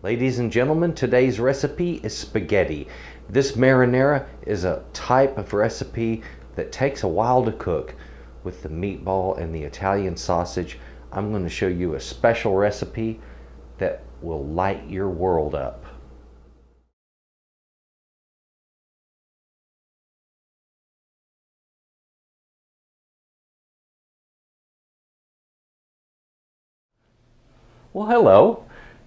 Ladies and gentlemen, today's recipe is spaghetti. This marinara is a type of recipe that takes a while to cook. With the meatball and the Italian sausage, I'm going to show you a special recipe that will light your world up. Well, hello.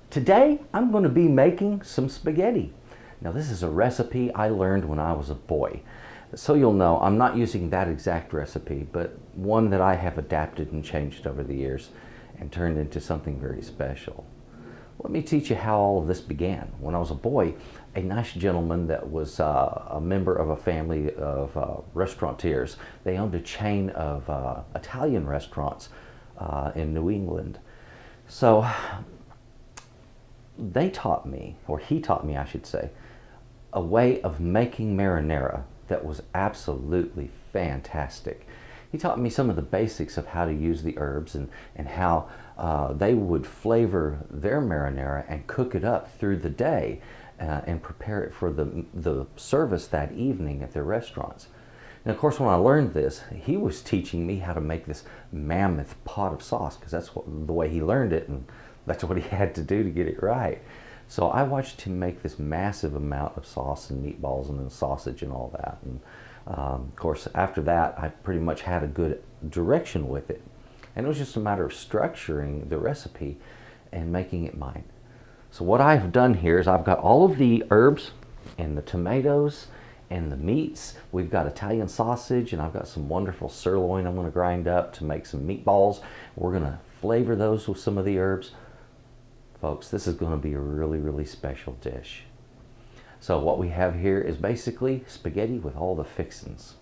Today I'm going to be making some spaghetti. Now this is a recipe I learned when I was a boy. So you'll know I'm not using that exact recipe, but one that I have adapted and changed over the years and turned into something very special. Let me teach you how all of this began. When I was a boy, a nice gentleman that was a member of a family of restaurateurs, they owned a chain of Italian restaurants in New England. So they taught me, or he taught me I should say, a way of making marinara that was absolutely fantastic. He taught me some of the basics of how to use the herbs and how they would flavor their marinara and cook it up through the day and prepare it for the service that evening at their restaurants. And of course, when I learned this, he was teaching me how to make this mammoth pot of sauce, because that's the way he learned it, and that's what he had to do to get it right. So I watched him make this massive amount of sauce and meatballs and then sausage and all that. And of course, after that, I pretty much had a good direction with it. And it was just a matter of structuring the recipe and making it mine. So what I've done here is I've got all of the herbs and the tomatoes and the meats. We've got Italian sausage, and I've got some wonderful sirloin I'm going to grind up to make some meatballs. We're going to flavor those with some of the herbs. Folks, this is going to be a really, really special dish. So what we have here is basically spaghetti with all the fixins.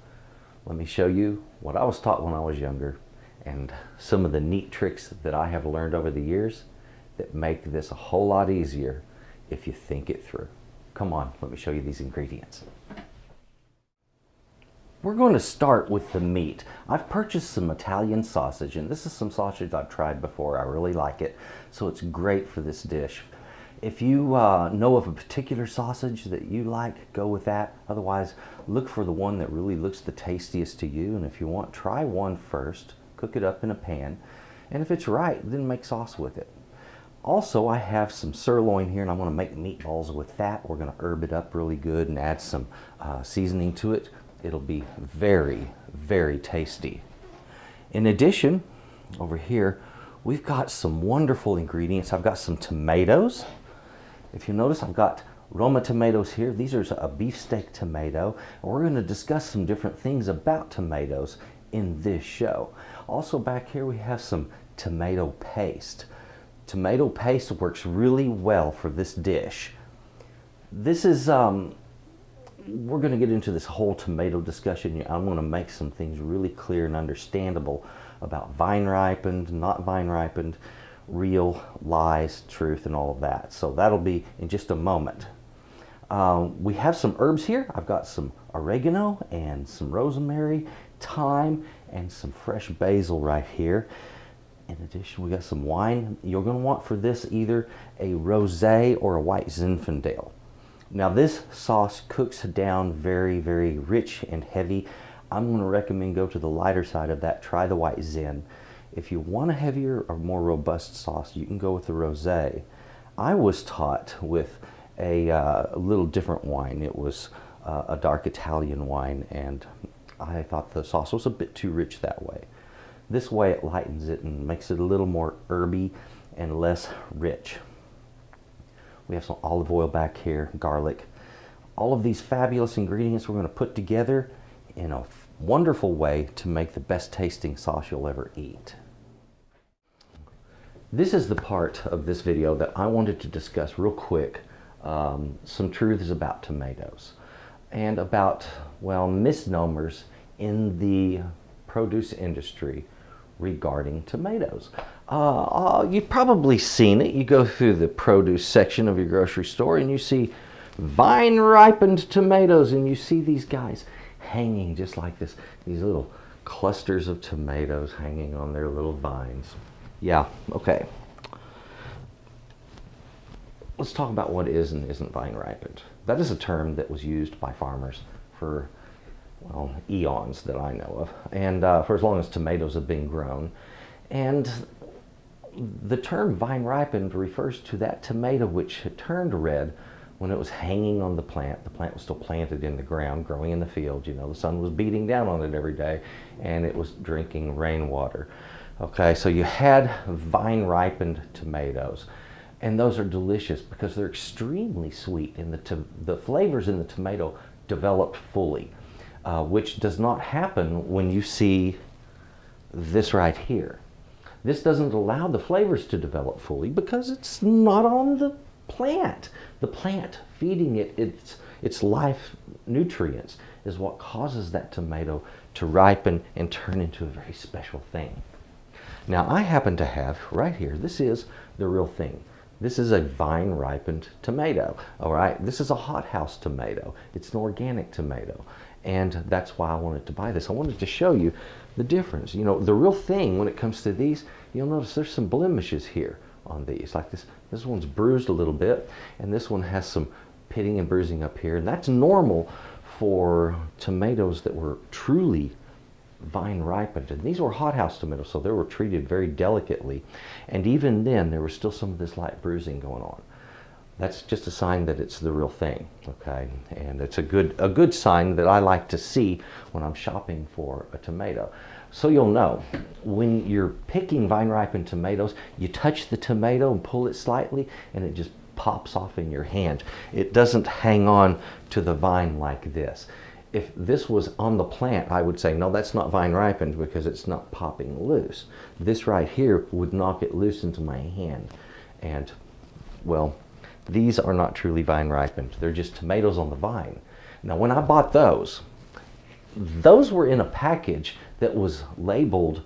Let me show you what I was taught when I was younger and some of the neat tricks that I have learned over the years that make this a whole lot easier if you think it through. Come on, let me show you these ingredients. We're going to start with the meat. I've purchased some Italian sausage, and this is some sausage I've tried before. I really like it, so it's great for this dish. If you know of a particular sausage that you like, go with that. Otherwise, look for the one that really looks the tastiest to you, and if you want, try one first, cook it up in a pan, and if it's right, then make sauce with it. Also, I have some sirloin here, and I'm going to make meatballs with that. We're going to herb it up really good and add some seasoning to it. It'll be very, very tasty. In addition, over here, we've got some wonderful ingredients. I've got some tomatoes. If you notice, I've got Roma tomatoes here. These are a beefsteak tomato. And we're going to discuss some different things about tomatoes in this show. Also back here, we have some tomato paste. Tomato paste works really well for this dish. This is we're going to get into this whole tomato discussion. I'm going to make some things really clear and understandable about vine ripened, not vine ripened, real, lies, truth, and all of that. So that'll be in just a moment. We have some herbs here. I've got some oregano and some rosemary, thyme, and some fresh basil right here. In addition, we got some wine. You're going to want for this either a rosé or a white Zinfandel. Now this sauce cooks down very, very rich and heavy. I'm going to recommend go to the lighter side of that. Try the white Zin. If you want a heavier or more robust sauce, you can go with the rosé. I was taught with a little different wine. It was a dark Italian wine, and I thought the sauce was a bit too rich that way. This way it lightens it and makes it a little more herby and less rich. We have some olive oil back here, garlic. All of these fabulous ingredients we're going to put together in a wonderful way to make the best tasting sauce you'll ever eat. This is the part of this video that I wanted to discuss real quick, some truths about tomatoes and about, well, misnomers in the produce industry regarding tomatoes. You've probably seen it. You go through the produce section of your grocery store and you see vine ripened tomatoes, and you see these guys hanging just like this, these little clusters of tomatoes hanging on their little vines. Yeah, okay. let's talk about what is and isn't vine ripened. That is a term that was used by farmers for, well, eons that I know of, and for as long as tomatoes have been grown. And the term vine ripened refers to that tomato which had turned red when it was hanging on the plant. The plant was still planted in the ground, growing in the field. You know, the sun was beating down on it every day, and it was drinking rainwater. Okay, so you had vine ripened tomatoes, and those are delicious because they're extremely sweet, and the flavors in the tomato developed fully, which does not happen when you see this right here. This doesn't allow the flavors to develop fully because it's not on the plant. The plant feeding it its life nutrients is what causes that tomato to ripen and turn into a very special thing. Now I happen to have right here, this is the real thing. This is a vine ripened tomato, all right? This is a hothouse tomato. It's an organic tomato. And that's why I wanted to buy this. I wanted to show you the difference. You know, the real thing when it comes to these, you'll notice there's some blemishes here on these. Like this one's bruised a little bit, and this one has some pitting and bruising up here. And that's normal for tomatoes that were truly vine ripened. And these were hothouse tomatoes, so they were treated very delicately. And even then, there was still some of this light bruising going on. That's just a sign that it's the real thing, okay? And it's a good sign that I like to see when I'm shopping for a tomato. So you'll know, when you're picking vine-ripened tomatoes, you touch the tomato and pull it slightly, and it just pops off in your hand. It doesn't hang on to the vine like this. If this was on the plant, I would say, no, that's not vine ripened because it's not popping loose. This right here would knock it loose into my hand. And, well, these are not truly vine ripened. They're just tomatoes on the vine. Now, when I bought those were in a package that was labeled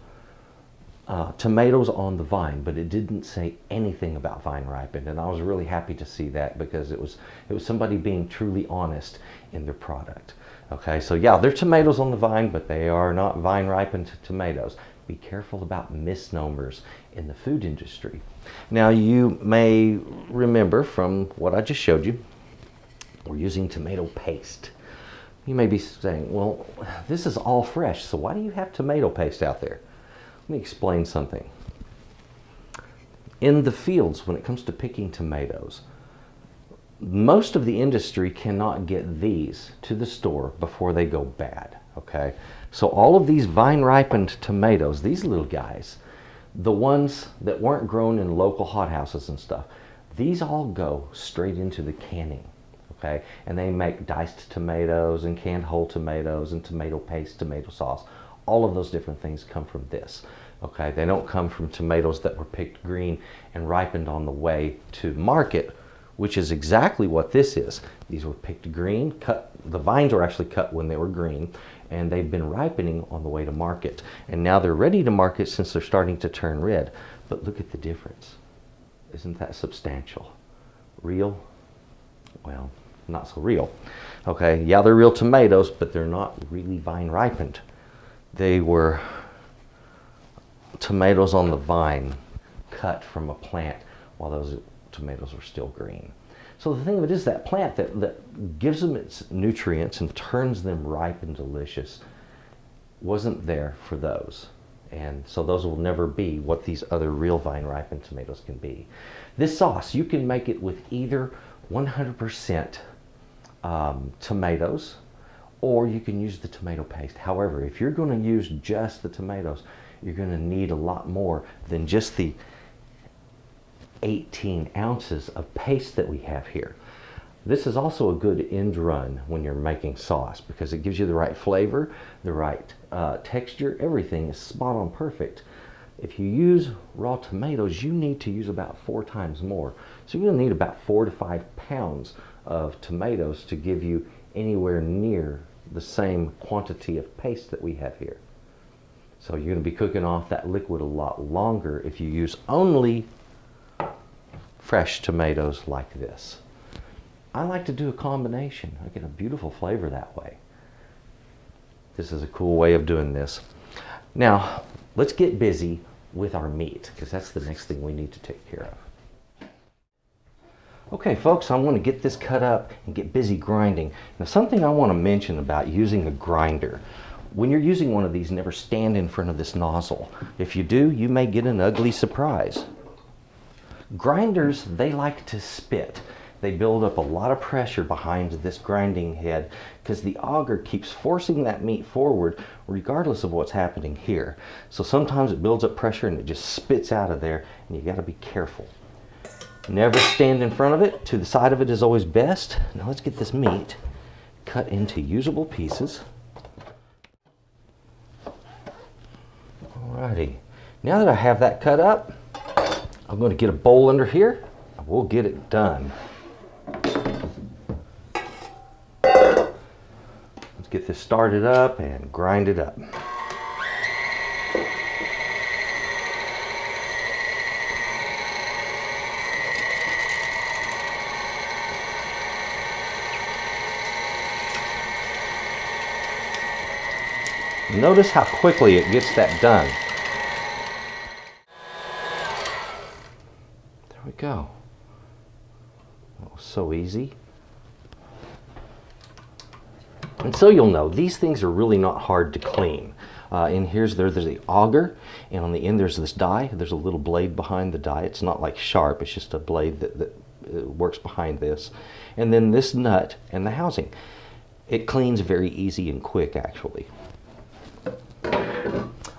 tomatoes on the vine, but it didn't say anything about vine ripened. And I was really happy to see that because it was somebody being truly honest in their product. Okay, so yeah, they're tomatoes on the vine, but they are not vine ripened tomatoes. Be careful about misnomers in the food industry. Now, you may remember from what I just showed you, we're using tomato paste. You may be saying, well, this is all fresh, so why do you have tomato paste out there? Let me explain something. In the fields, when it comes to picking tomatoes, most of the industry cannot get these to the store before they go bad, okay? So all of these vine-ripened tomatoes, these little guys, the ones that weren't grown in local hothouses and stuff, these all go straight into the canning, okay? And they make diced tomatoes and canned whole tomatoes and tomato paste, tomato sauce. All of those different things come from this, okay? They don't come from tomatoes that were picked green and ripened on the way to market, which is exactly what this is. These were picked green, cut, the vines were actually cut when they were green, and they've been ripening on the way to market. And now they're ready to market since they're starting to turn red. But look at the difference. Isn't that substantial? Real? Well, not so real. Okay, yeah, they're real tomatoes, but they're not really vine ripened. They were tomatoes on the vine, cut from a plant while those tomatoes are still green. So the thing of it is that plant that gives them its nutrients and turns them ripe and delicious wasn't there for those. And so those will never be what these other real vine ripened tomatoes can be. This sauce, you can make it with either 100% tomatoes, or you can use the tomato paste. However, if you're going to use just the tomatoes, you're going to need a lot more than just the 18 ounces of paste that we have here. This is also a good end run when you're making sauce because it gives you the right flavor, the right texture. Everything is spot on perfect. If you use raw tomatoes, you need to use about 4 times more. So you're going to need about 4 to 5 pounds of tomatoes to give you anywhere near the same quantity of paste that we have here. So you're going to be cooking off that liquid a lot longer if you use only fresh tomatoes like this. I like to do a combination. I get a beautiful flavor that way. This is a cool way of doing this. Now, let's get busy with our meat because that's the next thing we need to take care of. Okay folks, I'm going to get this cut up and get busy grinding. Now something I want to mention about using a grinder. When you're using one of these, never stand in front of this nozzle. If you do, you may get an ugly surprise. Grinders, they like to spit. They build up a lot of pressure behind this grinding head because the auger keeps forcing that meat forward regardless of what's happening here. So sometimes it builds up pressure and it just spits out of there, and you got to be careful. Never stand in front of it. To the side of it is always best. Now let's get this meat cut into usable pieces. Alrighty. Now that I have that cut up, I'm going to get a bowl under here and we'll get it done. Let's get this started up and grind it up. Notice how quickly it gets that done. There we go. That was so easy. And so you'll know, these things are really not hard to clean. There's the auger, and on the end there's this die. There's a little blade behind the die. It's not like sharp, it's just a blade that works behind this. And then this nut and the housing. It cleans very easy and quick, actually.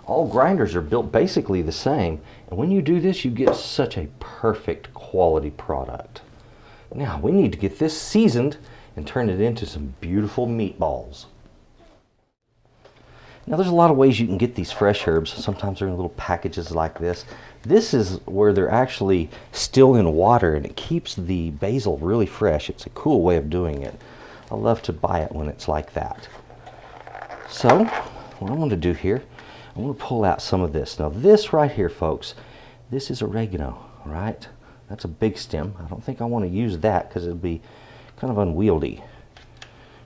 All grinders are built basically the same, and when you do this, you get such a perfect quality product. Now, we need to get this seasoned and turn it into some beautiful meatballs. Now, there's a lot of ways you can get these fresh herbs. Sometimes they're in little packages like this. This is where they're actually still in water, and it keeps the basil really fresh. It's a cool way of doing it. I love to buy it when it's like that. So, what I'm going to do here, I'm going to pull out some of this. Now this right here, folks, this is oregano, right? That's a big stem. I don't think I want to use that because it'll be kind of unwieldy.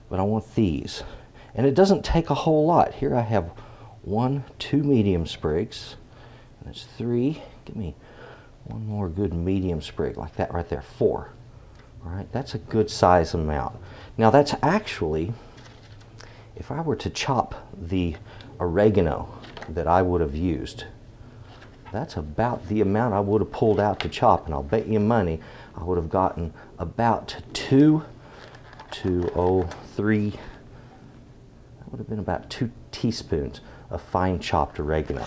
But I want these. And it doesn't take a whole lot. Here I have 2 medium sprigs. And that's 3. Give me one more good medium sprig like that right there. 4. All right, that's a good size amount. Now that's actually, if I were to chop the oregano that I would have used, that's about the amount I would have pulled out to chop, and I'll bet you money I would have gotten about 3, that would have been about 2 teaspoons of fine chopped oregano,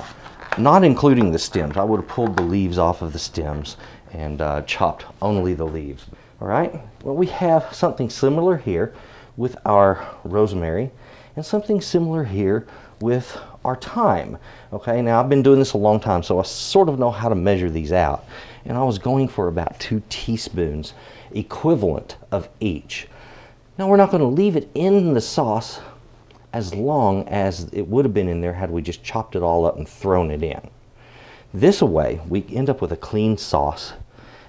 not including the stems. I would have pulled the leaves off of the stems and chopped only the leaves. All right, well, we have something similar here with our rosemary and something similar here with our thyme. Okay, now I've been doing this a long time, so I sort of know how to measure these out. And I was going for about 2 teaspoons equivalent of each. Now we're not going to leave it in the sauce as long as it would have been in there had we just chopped it all up and thrown it in. This way we end up with a clean sauce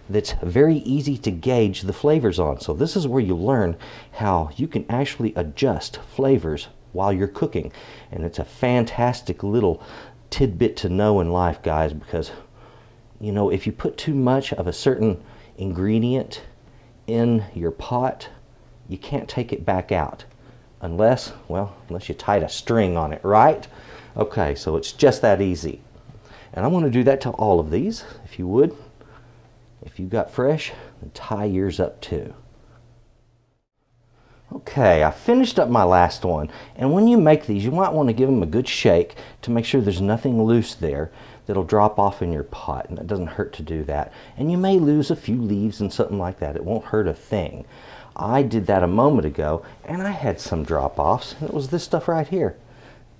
that's very easy to gauge the flavors on. So this is where you learn how you can actually adjust flavors while you're cooking. And it's a fantastic little tidbit to know in life, guys, because you know, if you put too much of a certain ingredient in your pot, you can't take it back out unless you tied a string on it, right? Okay, so it's just that easy. And I'm going to do that to all of these, if you would. If you've got fresh, then tie yours up too. Okay, I finished up my last one, and when you make these, you might want to give them a good shake to make sure there's nothing loose there that'll drop off in your pot, and it doesn't hurt to do that. And you may lose a few leaves and something like that. It won't hurt a thing. I did that a moment ago, and I had some drop-offs, and it was this stuff right here.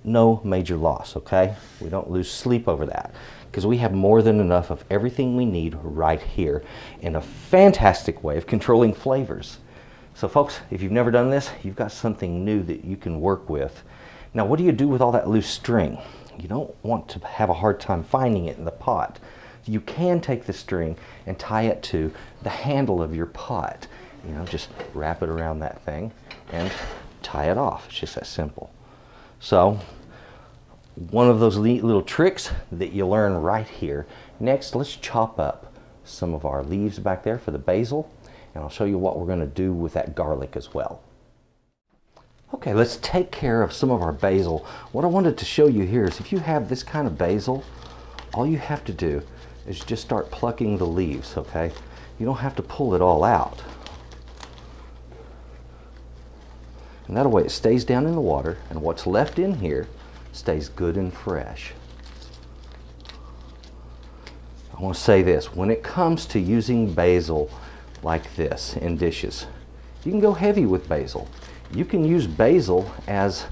No major loss, okay? We don't lose sleep over that, because we have more than enough of everything we need right here, and a fantastic way of controlling flavors. So folks, if you've never done this, you've got something new that you can work with. Now, what do you do with all that loose string? You don't want to have a hard time finding it in the pot. You can take the string and tie it to the handle of your pot. You know, just wrap it around that thing and tie it off. It's just that simple. So, one of those neat little tricks that you learn right here. Next, let's chop up some of our leaves back there for the basil. and I'll show you what we're going to do with that garlic as well. Okay, let's take care of some of our basil. What I wanted to show you here is if you have this kind of basil, all you have to do is just start plucking the leaves, okay? You don't have to pull it all out. And that way it stays down in the water, and what's left in here stays good and fresh. I want to say this, when it comes to using basil like this in dishes, you can go heavy with basil. You can use basil as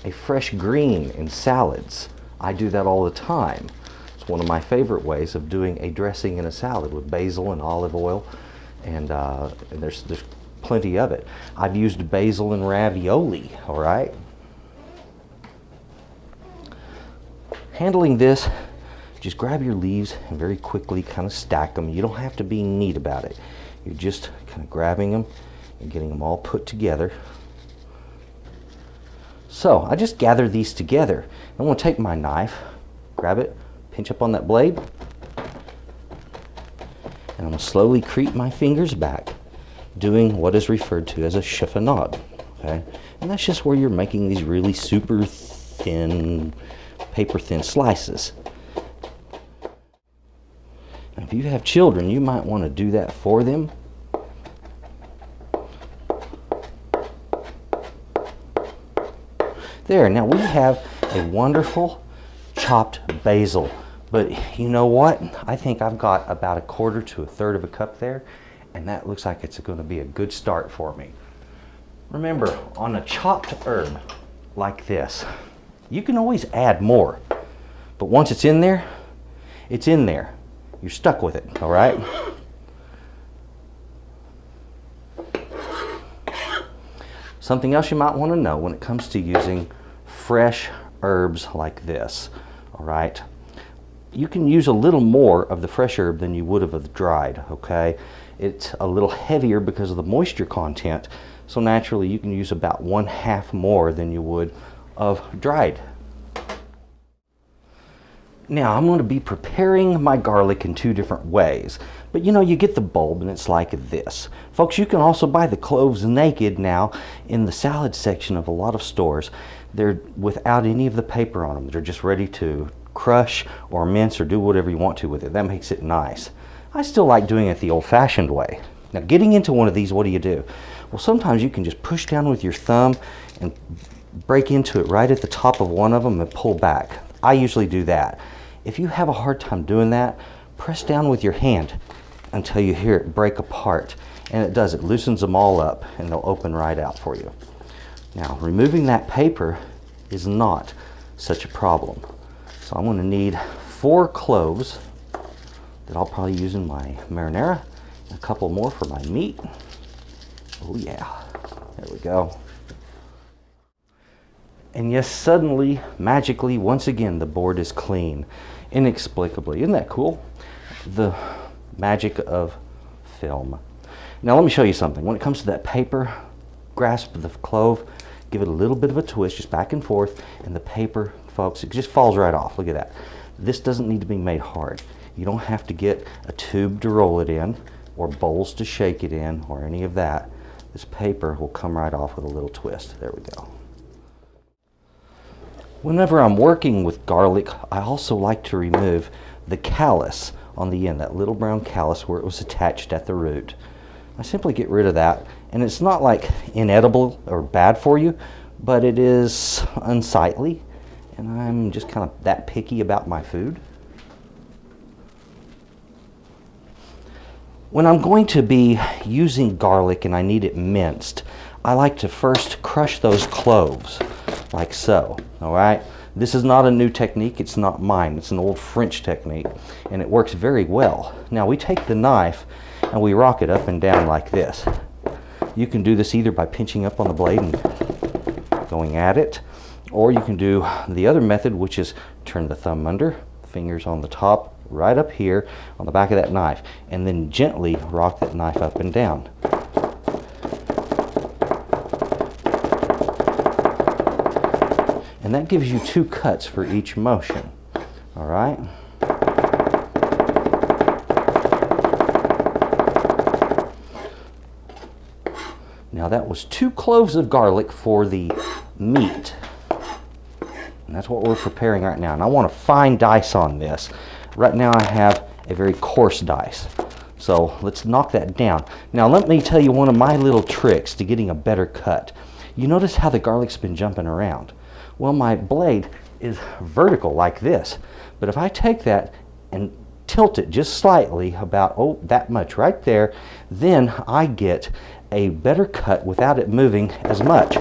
a fresh green in salads. I do that all the time. It's one of my favorite ways of doing a dressing in a salad with basil and olive oil, and there's plenty of it. I've used basil in ravioli, all right? Handling this, just grab your leaves and very quickly kind of stack them. You don't have to be neat about it. You're just kind of grabbing them and getting them all put together. So I just gather these together. I'm going to take my knife, grab it, pinch up on that blade, and I'm going to slowly creep my fingers back, doing what is referred to as a chiffonade. Okay? And that's just where you're making these really super thin, paper thin slices. Now, if you have children, you might want to do that for them. There, now we have a wonderful chopped basil, but you know what? I think I've got about 1/4 to 1/3 of a cup there, and that looks like it's going to be a good start for me. Remember, on a chopped herb like this, you can always add more, but once it's in there, it's in there. You're stuck with it, all right? Something else you might want to know when it comes to using fresh herbs like this, all right? You can use a little more of the fresh herb than you would of the dried, okay? It's a little heavier because of the moisture content, so naturally you can use about 1/2 more than you would of dried. Now I'm going to be preparing my garlic in 2 different ways. But you know, you get the bulb and it's like this. Folks, you can also buy the cloves naked now in the salad section of a lot of stores. They're without any of the paper on them. They're just ready to crush or mince or do whatever you want to with it. That makes it nice. I still like doing it the old-fashioned way. Now getting into one of these, what do? Well, sometimes you can just push down with your thumb and break into it right at the top of one of them and pull back. I usually do that. If you have a hard time doing that, press down with your hand until you hear it break apart. And it does, it loosens them all up and they'll open right out for you. Now, removing that paper is not such a problem. So I'm going to need 4 cloves that I'll probably use in my marinara, and a couple more for my meat. Oh yeah, there we go. And yes, suddenly, magically, once again, the board is clean. Inexplicably. Isn't that cool? The magic of film. Now let me show you something. When it comes to that paper, grasp the clove, give it a little bit of a twist, just back and forth, and the paper, folks, it just falls right off. Look at that. This doesn't need to be made hard. You don't have to get a tube to roll it in, or bowls to shake it in, or any of that. This paper will come right off with a little twist. There we go. Whenever I'm working with garlic, I also like to remove the callus on the end, that little brown callus where it was attached at the root. I simply get rid of that, and it's not like inedible or bad for you, but it is unsightly, and I'm just kind of that picky about my food. When I'm going to be using garlic and I need it minced, I like to first crush those cloves, like so, all right? This is not a new technique, it's not mine, it's an old French technique, and it works very well. Now we take the knife and we rock it up and down like this. You can do this either by pinching up on the blade and going at it, or you can do the other method, which is turn the thumb under, fingers on the top, right up here on the back of that knife, and then gently rock that knife up and down. And that gives you 2 cuts for each motion, all right? Now that was 2 cloves of garlic for the meat. And that's what we're preparing right now. And I want a fine dice on this. Right now I have a very coarse dice. So let's knock that down. Now let me tell you one of my little tricks to getting a better cut. You notice how the garlic's been jumping around. Well, my blade is vertical like this. But if I take that and tilt it just slightly, about, oh, that much right there, then I get a better cut without it moving as much.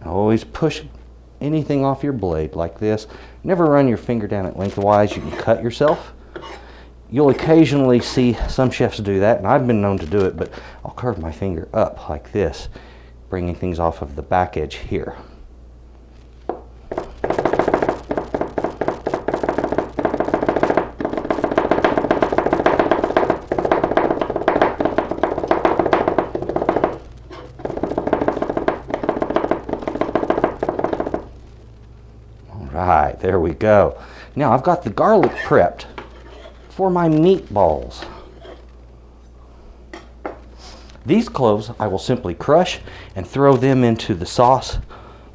Always push anything off your blade like this. Never run your finger down it lengthwise. You can cut yourself. You'll occasionally see some chefs do that, and I've been known to do it, but I'll curve my finger up like this, bringing things off of the back edge here. Right, there we go. Now I've got the garlic prepped for my meatballs. These cloves I will simply crush and throw them into the sauce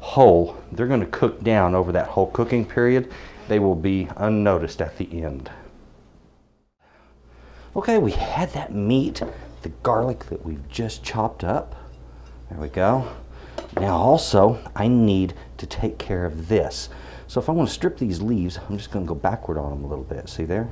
whole. They're going to cook down over that whole cooking period. They will be unnoticed at the end. Okay, we had that meat, the garlic that we've just chopped up. There we go. Now also I need to take care of this. So if I want to strip these leaves, I'm just going to go backward on them a little bit. See there?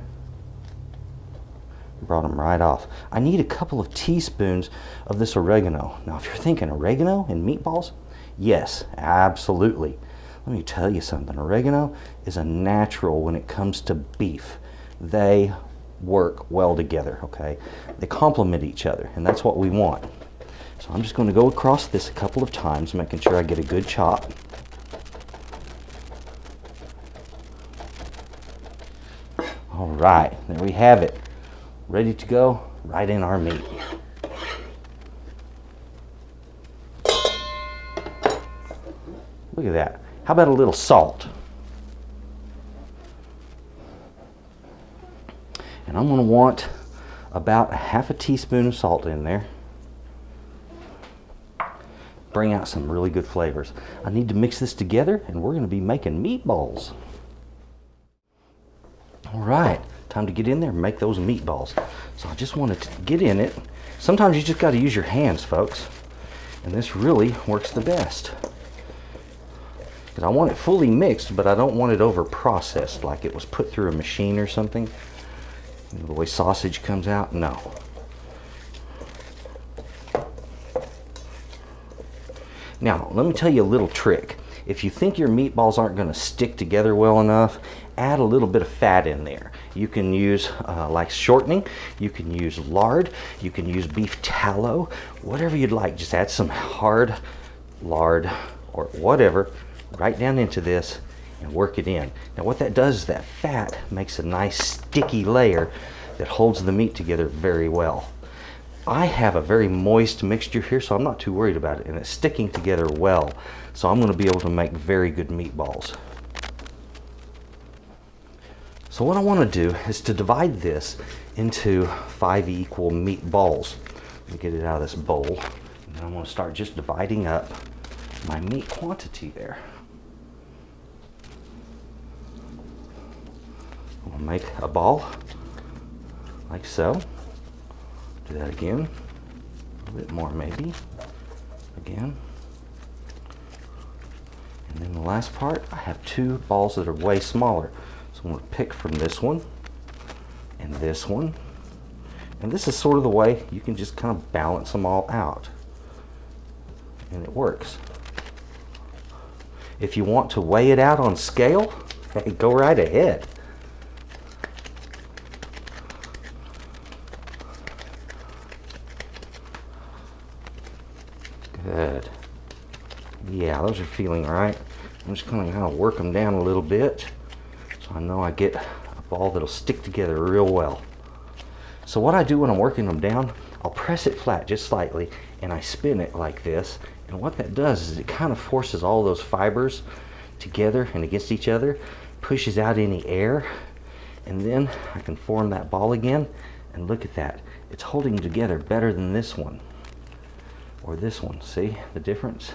Brought them right off. I need a couple of teaspoons of this oregano. Now if you're thinking oregano in meatballs, yes, absolutely. Let me tell you something. Oregano is a natural when it comes to beef. They work well together, okay? They complement each other, and that's what we want. So I'm just going to go across this a couple of times, making sure I get a good chop. All right, there we have it. Ready to go right in our meat. Look at that. How about a little salt? And I'm going to want about ½ a teaspoon of salt in there. Bring out some really good flavors. I need to mix this together, and we're going to be making meatballs. All right, time to get in there and make those meatballs. So I just wanted to get in it. Sometimes you just got to use your hands, folks. And this really works the best. Because I want it fully mixed, but I don't want it over processed, like it was put through a machine or something. You know, the way sausage comes out, no. Now, let me tell you a little trick. If you think your meatballs aren't going to stick together well enough, add a little bit of fat in there. You can use like shortening, you can use lard, you can use beef tallow, whatever you'd like. Just add some hard lard or whatever right down into this and work it in. Now what that does is that fat makes a nice sticky layer that holds the meat together very well. I have a very moist mixture here, so I'm not too worried about it, and it's sticking together well. So I'm going to be able to make very good meatballs. So what I want to do is to divide this into 5 equal meatballs. Let me get it out of this bowl. And then I'm going to start just dividing up my meat quantity there. I'm going to make a ball like so. Do that again, a little bit more maybe, again. And then the last part, I have 2 balls that are way smaller. So I'm going to pick from this one and this one. And this is sort of the way you can just kind of balance them all out. And it works. If you want to weigh it out on scale, hey, go right ahead. Good. Yeah, those are feeling right. I'm just going to kind of work them down a little bit so I know I get a ball that'll stick together real well. So what I do when I'm working them down, I'll press it flat just slightly and I spin it like this. And what that does is it kind of forces all those fibers together and against each other, pushes out any air, and then I can form that ball again. And look at that, it's holding together better than this one or this one. See the difference?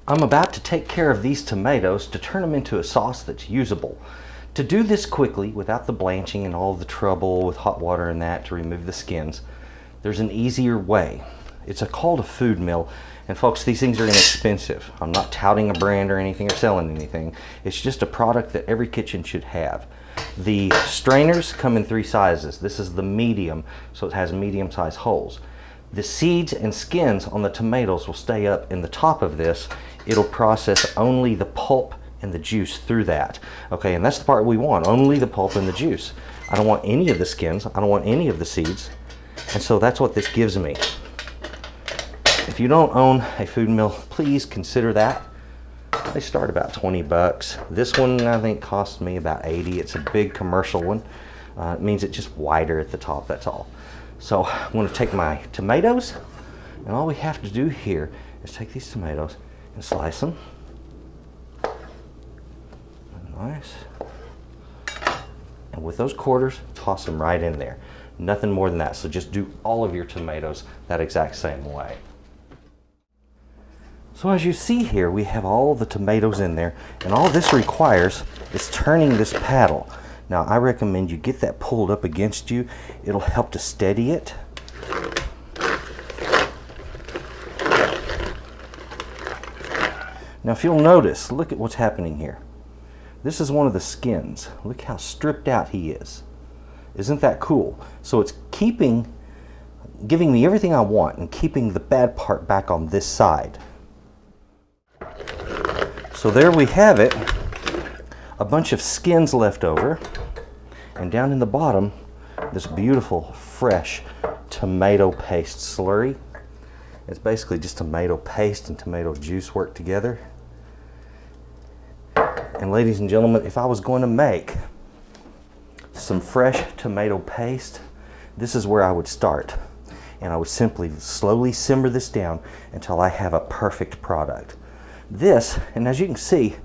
I'm about to take care of these tomatoes to turn them into a sauce that's usable. To do this quickly without the blanching and all the trouble with hot water and that to remove the skins, there's an easier way. It's called a food mill, and folks, these things are inexpensive. I'm not touting a brand or anything or selling anything. It's just a product that every kitchen should have. The strainers come in 3 sizes. This is the medium, so it has medium-sized holes. The seeds and skins on the tomatoes will stay up in the top of this. It'll process only the pulp and the juice through that. Okay, and that's the part we want, only the pulp and the juice. I don't want any of the skins, I don't want any of the seeds, and so that's what this gives me. If you don't own a food mill, please consider that. They start about 20 bucks. This one I think cost me about 80. It's a big commercial one. It means it's just wider at the top, that's all. So I'm going to take my tomatoes, and all we have to do here is take these tomatoes and slice them. Nice. And with those quarters, toss them right in there. Nothing more than that. So just do all of your tomatoes that exact same way. So as you see here, we have all the tomatoes in there, and all this requires is turning this paddle. Now I recommend you get that pulled up against you. It'll help to steady it. Now if you'll notice, look at what's happening here. This is one of the skins. Look how stripped out he is. Isn't that cool? So it's giving me everything I want and keeping the bad part back on this side. So there we have it. A bunch of skins left over. And down in the bottom, this beautiful, fresh tomato paste slurry. It's basically just tomato paste and tomato juice worked together. And ladies and gentlemen, if I was going to make some fresh tomato paste, this is where I would start. And I would simply slowly simmer this down until I have a perfect product. This, and as you can see,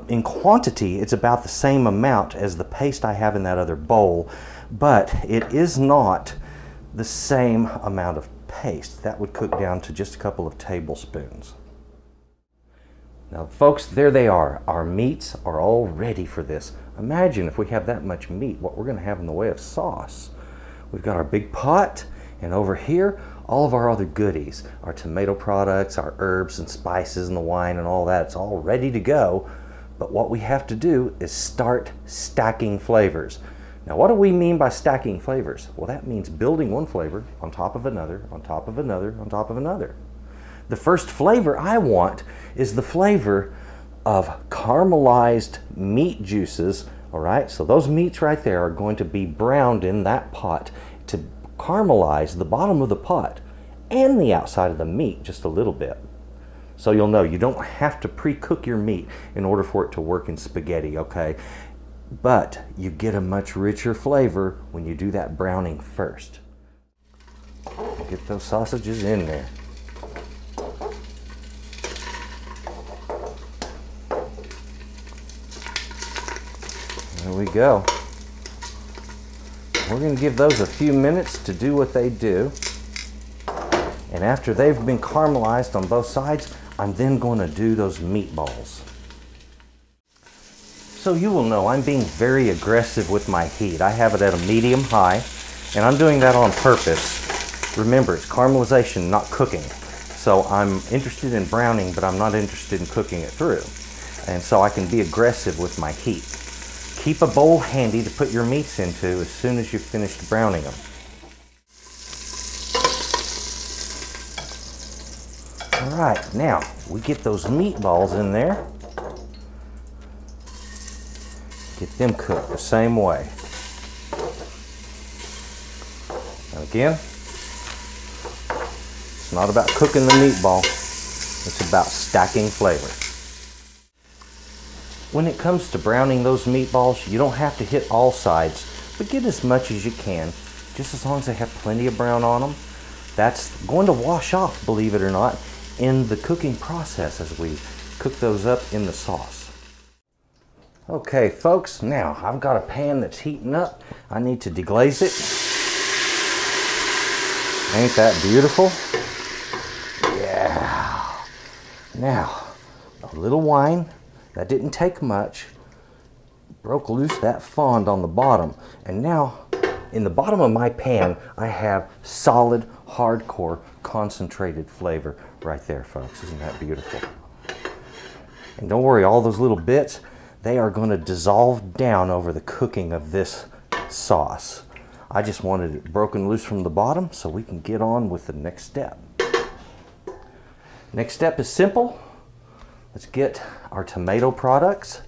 in quantity, it's about the same amount as the paste I have in that other bowl, but it is not the same amount of paste. That would cook down to just a couple of tablespoons. Now folks, there they are. Our meats are all ready for this. Imagine if we have that much meat, what we're going to have in the way of sauce. We've got our big pot, and over here, all of our other goodies, our tomato products, our herbs and spices and the wine and all that. It's all ready to go, but what we have to do is start stacking flavors. Now what do we mean by stacking flavors? Well, that means building one flavor on top of another, on top of another, on top of another. The first flavor I want is the flavor of caramelized meat juices. All right, so those meats right there are going to be browned in that pot to caramelize the bottom of the pot and the outside of the meat just a little bit. So you'll know you don't have to pre-cook your meat in order for it to work in spaghetti, okay? But you get a much richer flavor when you do that browning first. Get those sausages in there. There we go. We're going to give those a few minutes to do what they do. And after they've been caramelized on both sides, I'm then going to do those meatballs. So you will know I'm being very aggressive with my heat. I have it at a medium high, and I'm doing that on purpose. Remember, it's caramelization, not cooking. So I'm interested in browning, but I'm not interested in cooking it through. And so I can be aggressive with my heat. Keep a bowl handy to put your meats into as soon as you've finished browning them. All right, now we get those meatballs in there. Get them cooked the same way. And again, it's not about cooking the meatball, it's about stacking flavor. When it comes to browning those meatballs, you don't have to hit all sides, but get as much as you can, just as long as they have plenty of brown on them. That's going to wash off, believe it or not, in the cooking process as we cook those up in the sauce. Okay, folks, now I've got a pan that's heating up. I need to deglaze it. Ain't that beautiful? Yeah. Now, a little wine. That didn't take much. Broke loose that fond on the bottom. And now, in the bottom of my pan, I have solid, hardcore, concentrated flavor right there, folks. Isn't that beautiful? And don't worry, all those little bits, they are going to dissolve down over the cooking of this sauce. I just wanted it broken loose from the bottom so we can get on with the next step. Next step is simple. Let's get our tomato products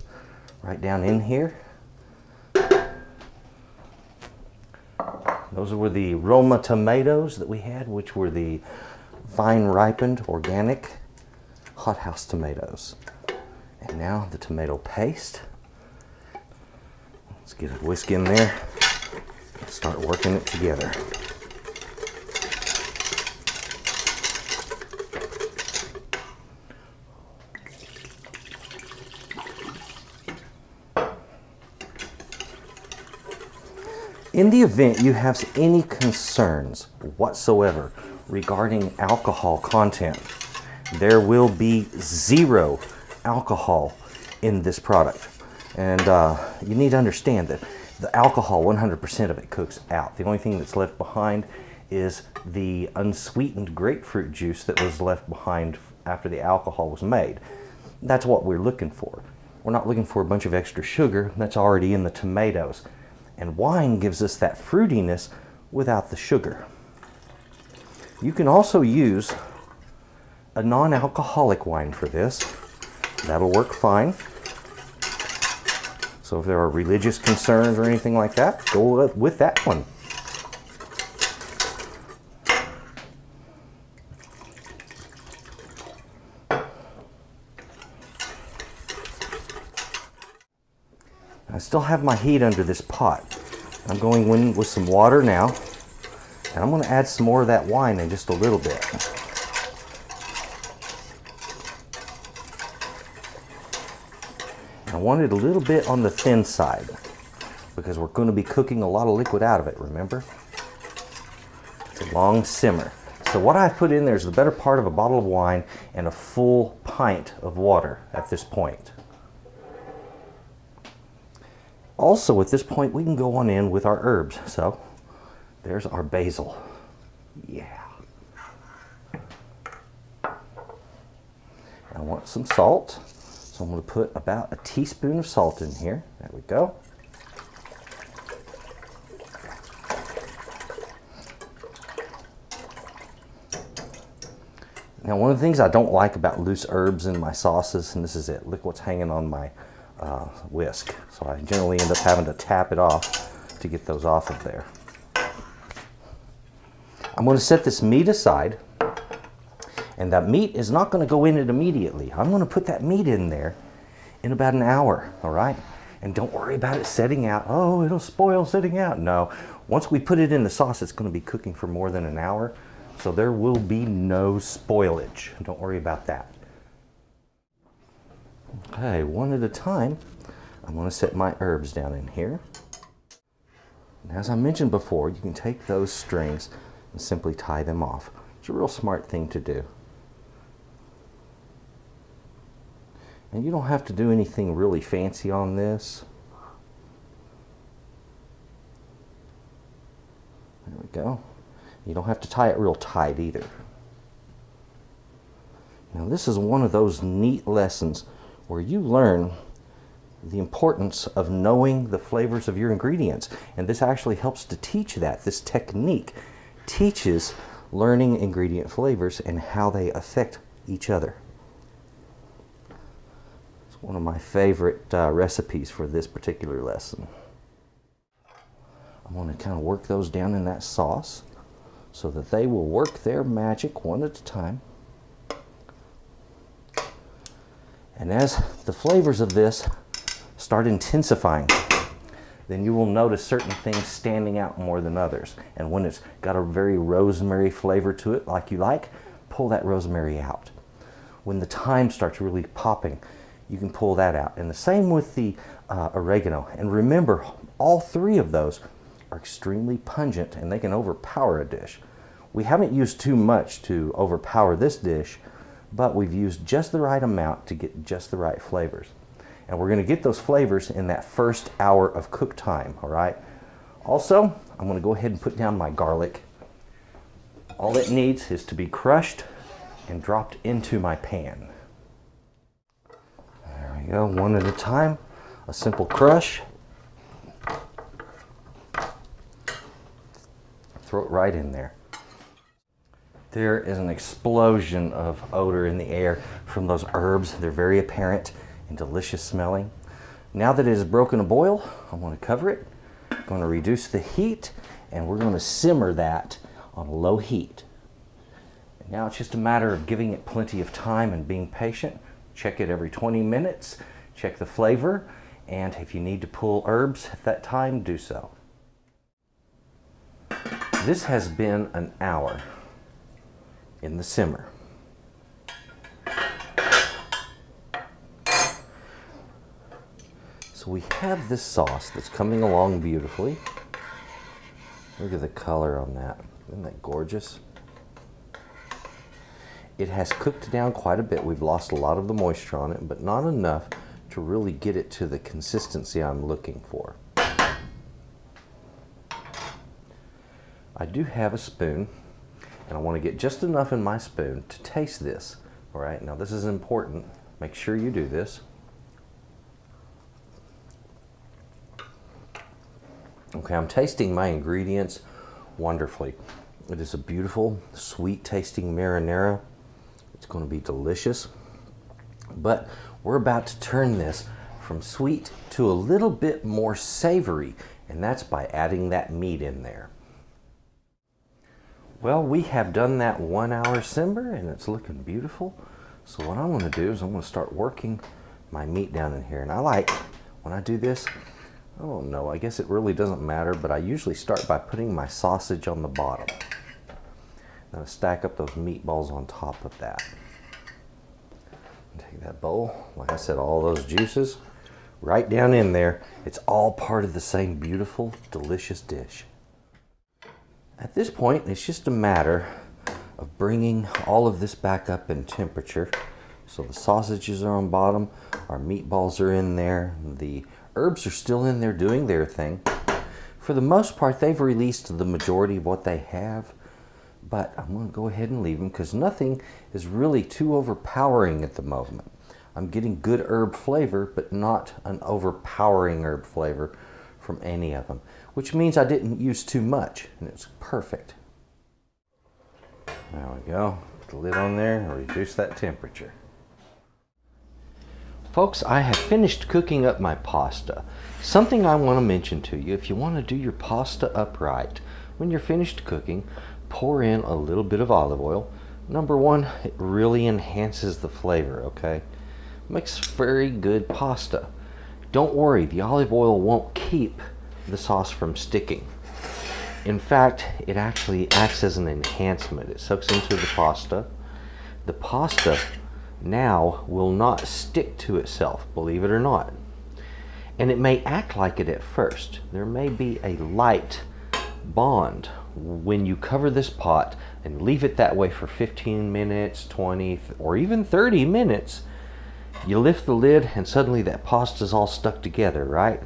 right down in here. Those were the Roma tomatoes that we had, which were the vine ripened organic hothouse tomatoes. And now the tomato paste. Let's get a whisk in there and start working it together. In the event you have any concerns whatsoever regarding alcohol content, there will be 0 alcohol in this product. And you need to understand that the alcohol, 100% of it cooks out. The only thing that's left behind is the unsweetened grapefruit juice that was left behind after the alcohol was made. That's what we're looking for. We're not looking for a bunch of extra sugar that's already in the tomatoes. And wine gives us that fruitiness without the sugar. You can also use a non-alcoholic wine for this. That'll work fine. So if there are religious concerns or anything like that, go with that one. I still have my heat under this pot. I'm going in with some water now, and I'm going to add some more of that wine in just a little bit. I want it a little bit on the thin side because we're going to be cooking a lot of liquid out of it, remember? It's a long simmer. So what I've put in there is the better part of a bottle of wine and a full pint of water at this point. Also, at this point, we can go on in with our herbs. So, there's our basil. Yeah. I want some salt. So I'm going to put about a teaspoon of salt in here. There we go. Now, one of the things I don't like about loose herbs in my sauces, and this is it, look what's hanging on my whisk. So I generally end up having to tap it off to get those off of there. I'm going to set this meat aside, and that meat is not going to go in it immediately. I'm going to put that meat in there in about an hour, all right? And don't worry about it setting out. Oh, it'll spoil sitting out. No, once we put it in the sauce, it's going to be cooking for more than an hour, so there will be no spoilage. Don't worry about that. Okay, one at a time, I'm going to set my herbs down in here. And as I mentioned before, you can take those strings and simply tie them off. It's a real smart thing to do. And you don't have to do anything really fancy on this. There we go. You don't have to tie it real tight either. Now this is one of those neat lessons where you learn the importance of knowing the flavors of your ingredients. And this actually helps to teach that. This technique teaches learning ingredient flavors and how they affect each other. It's one of my favorite recipes for this particular lesson. I'm going to kind of work those down in that sauce so that they will work their magic one at a time. And as the flavors of this start intensifying, then you will notice certain things standing out more than others. And when it's got a very rosemary flavor to it, like you like, pull that rosemary out. When the thyme starts really popping, you can pull that out. And the same with the oregano. And remember, all three of those are extremely pungent and they can overpower a dish. We haven't used too much to overpower this dish, but we've used just the right amount to get just the right flavors. And we're going to get those flavors in that first hour of cook time, all right? Also, I'm going to go ahead and put down my garlic. All it needs is to be crushed and dropped into my pan. There we go, one at a time. A simple crush. Throw it right in there. There is an explosion of odor in the air from those herbs. They're very apparent and delicious smelling. Now that it has broken a boil, I want to cover it. I'm going to reduce the heat and we're going to simmer that on low heat. And now it's just a matter of giving it plenty of time and being patient. Check it every 20 minutes, check the flavor, and if you need to pull herbs at that time, do so. This has been an hour in the simmer. So we have this sauce that's coming along beautifully. Look at the color on that. Isn't that gorgeous? It has cooked down quite a bit. We've lost a lot of the moisture on it, but not enough to really get it to the consistency I'm looking for. I do have a spoon, and I want to get just enough in my spoon to taste this. All right, now this is important. Make sure you do this. Okay, I'm tasting my ingredients wonderfully. It is a beautiful, sweet tasting marinara. It's going to be delicious. But we're about to turn this from sweet to a little bit more savory, and that's by adding that meat in there. Well, we have done that 1 hour simmer and it's looking beautiful. So what I want to do is I'm going to start working my meat down in here. And I like, when I do this, I don't know, I guess it really doesn't matter, but I usually start by putting my sausage on the bottom. Then I stack up those meatballs on top of that. Take that bowl, like I said, all those juices right down in there. It's all part of the same beautiful, delicious dish. At this point, it's just a matter of bringing all of this back up in temperature. So the sausages are on bottom, our meatballs are in there, the herbs are still in there doing their thing. For the most part, they've released the majority of what they have, but I'm going to go ahead and leave them because nothing is really too overpowering at the moment. I'm getting good herb flavor, but not an overpowering herb flavor from any of them, which means I didn't use too much, and it's perfect. There we go. Put the lid on there and reduce that temperature. Folks, I have finished cooking up my pasta. Something I want to mention to you, if you want to do your pasta upright, when you're finished cooking, pour in a little bit of olive oil. Number one, it really enhances the flavor, okay? Makes very good pasta. Don't worry, the olive oil won't keep the sauce from sticking. In fact, it actually acts as an enhancement. It soaks into the pasta. The pasta now will not stick to itself, believe it or not. And it may act like it at first. There may be a light bond when you cover this pot and leave it that way for 15 minutes, 20, or even 30 minutes. You lift the lid and suddenly that pasta's all stuck together, right?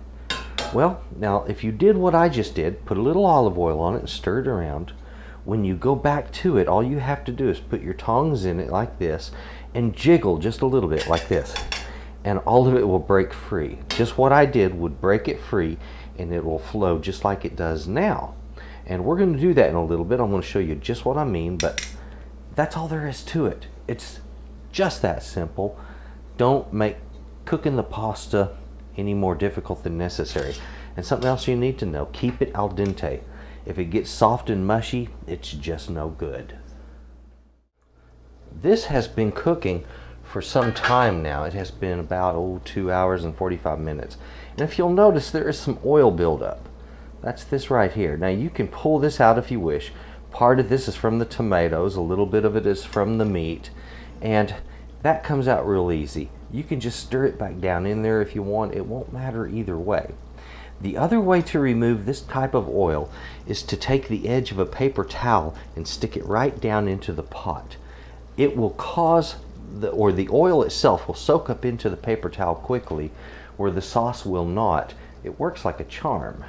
Well, now if you did what I just did, put a little olive oil on it and stir it around, when you go back to it, all you have to do is put your tongs in it like this and jiggle just a little bit like this, and all of it will break free. Just what I did would break it free, and it will flow just like it does now. And we're going to do that in a little bit. I'm going to show you just what I mean, but that's all there is to it. It's just that simple. Don't make cooking the pasta any more difficult than necessary. And something else you need to know, keep it al dente. If it gets soft and mushy, it's just no good. This has been cooking for some time now. It has been about 2 hours and 45 minutes. And if you'll notice, there is some oil buildup. That's this right here. Now you can pull this out if you wish. Part of this is from the tomatoes, a little bit of it is from the meat, and that comes out real easy. You can just stir it back down in there if you want. It won't matter either way. The other way to remove this type of oil is to take the edge of a paper towel and stick it right down into the pot. It will cause the oil itself will soak up into the paper towel quickly, where the sauce will not. It works like a charm.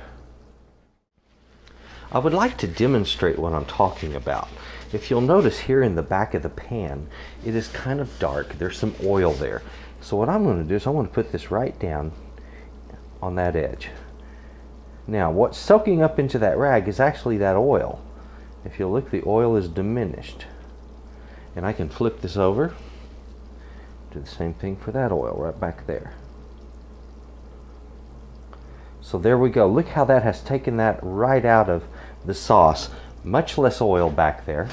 I would like to demonstrate what I'm talking about. If you'll notice here in the back of the pan, it is kind of dark. There's some oil there. So what I'm going to do is I want to put this right down on that edge. Now what's soaking up into that rag is actually that oil. If you look, the oil is diminished. And I can flip this over, do the same thing for that oil right back there. So there we go. Look how that has taken that right out of the sauce. Much less oil back there.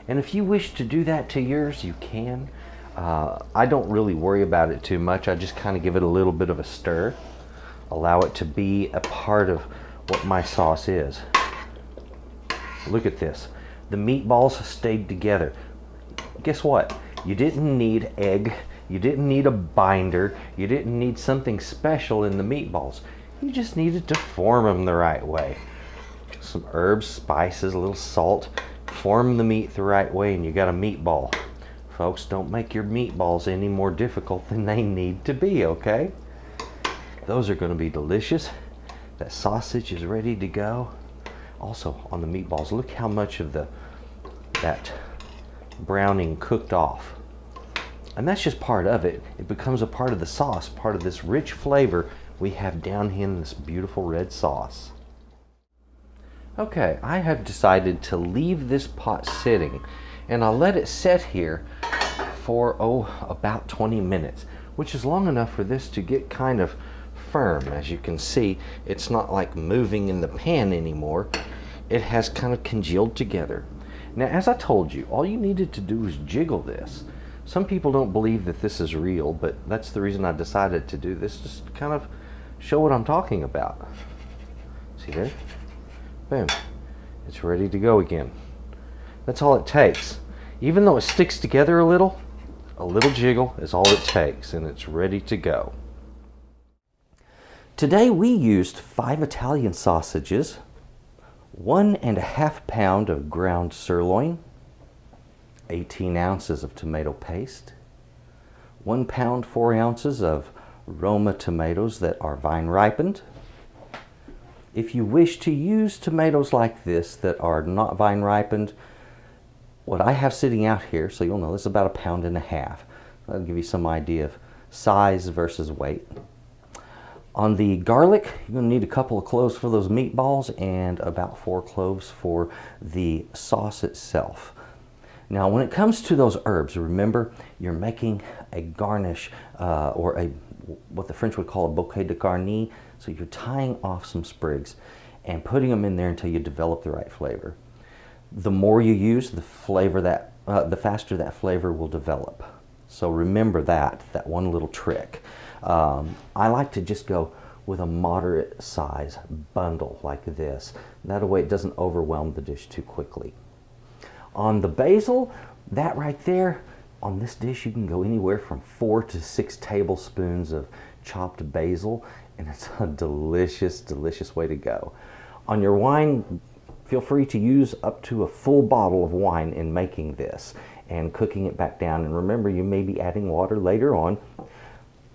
And if you wish to do that to yours, you can. I don't really worry about it too much. I just kind of give it a little bit of a stir. Allow it to be a part of what my sauce is. Look at this. The meatballs stayed together. Guess what? You didn't need egg. You didn't need a binder. You didn't need something special in the meatballs. You just needed to form them the right way. Some herbs, spices, a little salt. Form the meat the right way and you got a meatball. Folks, don't make your meatballs any more difficult than they need to be, okay? Those are going to be delicious. That sausage is ready to go. Also on the meatballs, look how much of that browning cooked off. And that's just part of it. It becomes a part of the sauce, part of this rich flavor we have down here in this beautiful red sauce. Okay, I have decided to leave this pot sitting, and I'll let it set here for about 20 minutes, which is long enough for this to get kind of firm. As you can see, it's not like moving in the pan anymore. It has kind of congealed together. Now, as I told you, all you needed to do was jiggle this. Some people don't believe that this is real, but that's the reason I decided to do this, just to kind of show what I'm talking about. See there? Boom. It's ready to go again. That's all it takes. Even though it sticks together a little jiggle is all it takes, and it's ready to go. Today we used 5 Italian sausages, 1.5 pounds of ground sirloin, 18 ounces of tomato paste, 1 pound 4 ounces of Roma tomatoes that are vine ripened. If you wish to use tomatoes like this that are not vine ripened, what I have sitting out here, so you'll know this is about 1.5 pounds. That'll give you some idea of size versus weight. On the garlic, you're going to need a couple of cloves for those meatballs and about 4 cloves for the sauce itself. Now, when it comes to those herbs, remember you're making a garnish or what the French would call a bouquet de garni. So you're tying off some sprigs and putting them in there until you develop the right flavor. The more you use, the faster that flavor will develop. So remember that one little trick. I like to just go with a moderate size bundle like this. That way it doesn't overwhelm the dish too quickly. On the basil, that right there, on this dish you can go anywhere from 4 to 6 tablespoons of chopped basil, and it's a delicious, delicious way to go. On your wine, feel free to use up to a full bottle of wine in making this and cooking it back down. And remember, you may be adding water later on.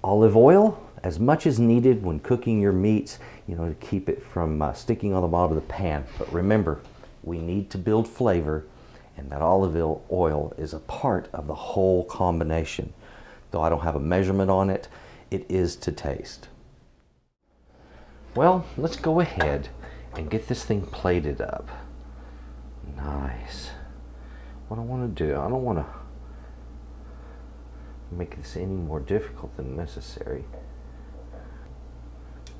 Olive oil, as much as needed when cooking your meats, to keep it from sticking on the bottom of the pan. But remember, we need to build flavor, and that olive oil is a part of the whole combination. Though I don't have a measurement on it, it is to taste. Well, let's go ahead and get this thing plated up. Nice. What I want to do, I don't want to make this any more difficult than necessary.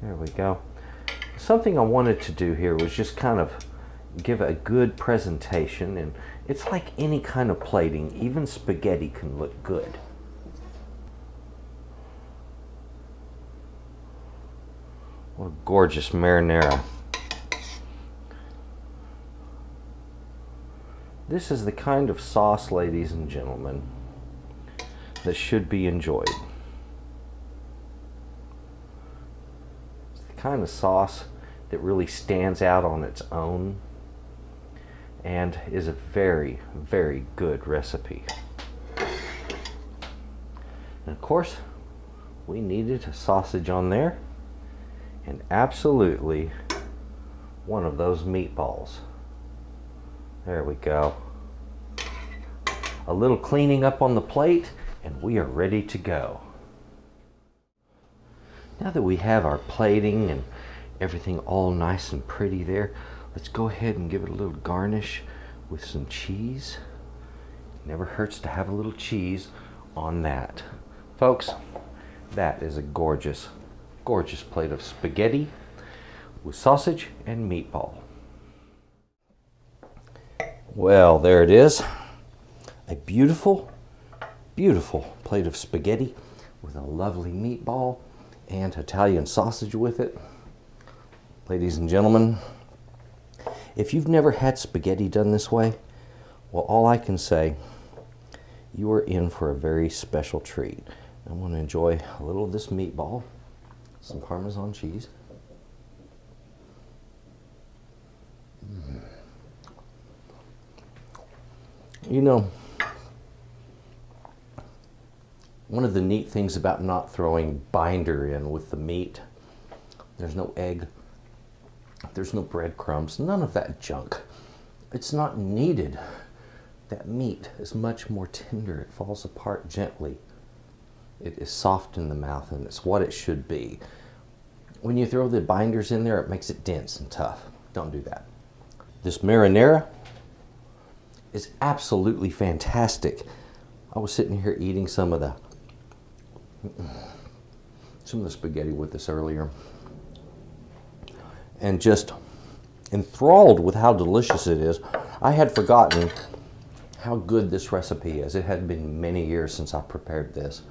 There we go. Something I wanted to do here was just kind of give a good presentation, and it's like any kind of plating, even spaghetti can look good. What a gorgeous marinara. This is the kind of sauce, ladies and gentlemen, that should be enjoyed. It's the kind of sauce that really stands out on its own and is a very, very good recipe. And of course, we needed a sausage on there, and absolutely one of those meatballs. There we go. A little cleaning up on the plate, and we are ready to go. Now that we have our plating and everything all nice and pretty there, let's go ahead and give it a little garnish with some cheese. Never hurts to have a little cheese on that. Folks, that is a gorgeous, gorgeous plate of spaghetti with sausage and meatball. Well, there it is. A beautiful, beautiful plate of spaghetti with a lovely meatball and Italian sausage with it. Ladies and gentlemen, if you've never had spaghetti done this way, well, all I can say, you are in for a very special treat. I'm going to enjoy a little of this meatball, some Parmesan cheese. You know, one of the neat things about not throwing binder in with the meat, there's no egg, there's no breadcrumbs, none of that junk. It's not needed. That meat is much more tender. It falls apart gently. It is soft in the mouth, and it's what it should be. When you throw the binders in there, it makes it dense and tough. Don't do that. This marinara is absolutely fantastic. I was sitting here eating some of the spaghetti with this earlier, and just enthralled with how delicious it is. I had forgotten how good this recipe is. It had been many years since I prepared this,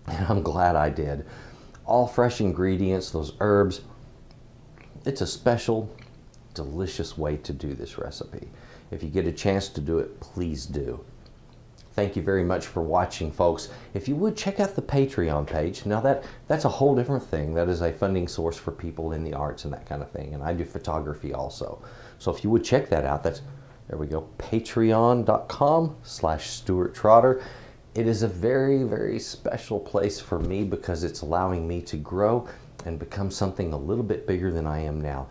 and I'm glad I did. All fresh ingredients, those herbs. It's a special, delicious way to do this recipe. If you get a chance to do it, please do. Thank you very much for watching, folks. If you would, check out the Patreon page. Now that's a whole different thing. That is a funding source for people in the arts and that kind of thing. And I do photography also. So if you would check that out, there we go, patreon.com/Stuart Trotter. It is a very, very special place for me because it's allowing me to grow and become something a little bit bigger than I am now.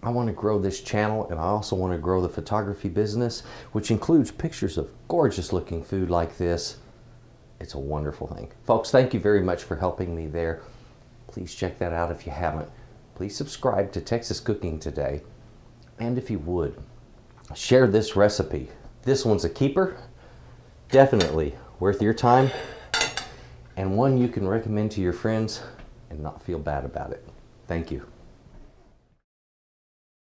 I want to grow this channel, and I also want to grow the photography business, which includes pictures of gorgeous looking food like this. It's a wonderful thing. Folks, thank you very much for helping me there. Please check that out if you haven't. Please subscribe to Texas Cooking Today. And if you would, share this recipe. This one's a keeper. Definitely worth your time, and one you can recommend to your friends and not feel bad about it. Thank you.